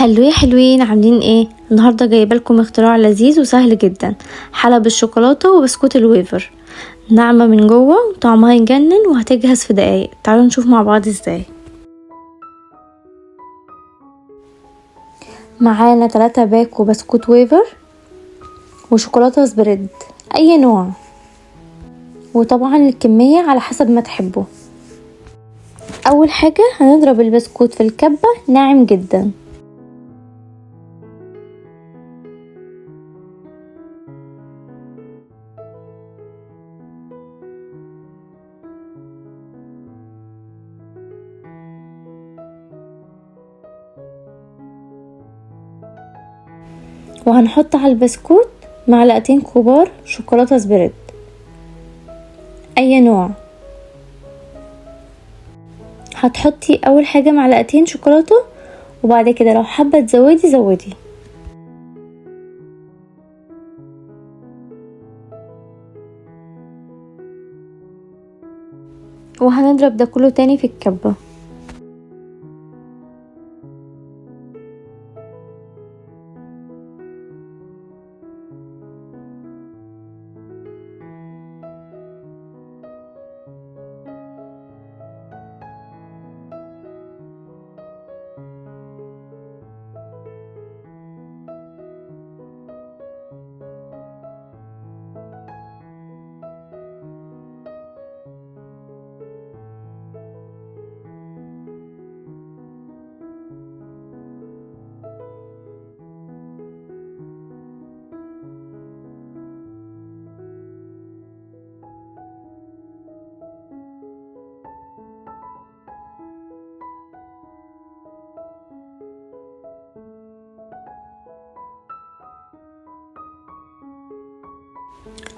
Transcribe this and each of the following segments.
هلو يا حلوين، عاملين ايه؟ النهارده جايبه لكم اختراع لذيذ وسهل جدا. حلب الشوكولاته وبسكوت الويفر، ناعمه من جوه وطعمها يجنن وهتجهز في دقايق. تعالوا نشوف مع بعض ازاي. معانا 3 باكو بسكوت ويفر وشوكولاته سبريد اي نوع، وطبعا الكميه على حسب ما تحبوا. اول حاجه هنضرب البسكوت في الكبه ناعم جدا، وهنحط على البسكوت معلقتين كبار شوكولاته سبريد اي نوع. هتحطي اول حاجه معلقتين شوكولاته، وبعد كده لو حابه تزودي زودي. وهنضرب ده كله تاني في الكبه.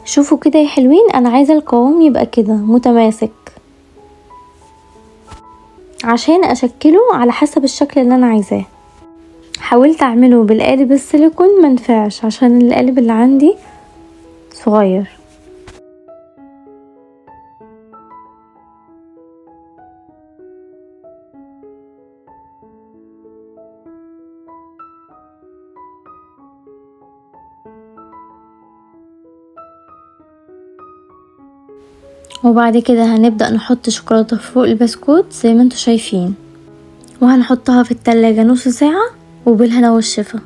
شوفوا كده يا حلوين، انا عايزه القوام يبقى كده متماسك عشان اشكله على حسب الشكل اللي انا عايزاه. حاولت اعمله بالقالب السيليكون منفعش عشان القالب اللي عندي صغير. وبعد كده هنبدأ نحط شوكولاتة فوق البسكوت زي ما انتوا شايفين، وهنحطها في التلاجة نص ساعة وبالهنا والشفا.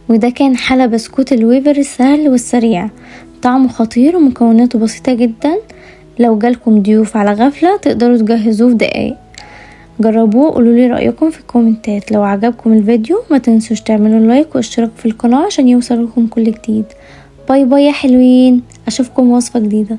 وده كان حلى بسكوت الويفر السهل والسريع، طعمه خطير ومكوناته بسيطة جدا. لو جالكم ضيوف على غفلة تقدروا تجهزوه في دقايق. جربوه وقولولي رأيكم في الكومنتات. لو عجبكم الفيديو ما تنسوش تعملوا لايك واشتراك في القناة عشان يوصلكم كل جديد. باي باي يا حلوين، اشوفكم وصفة جديدة.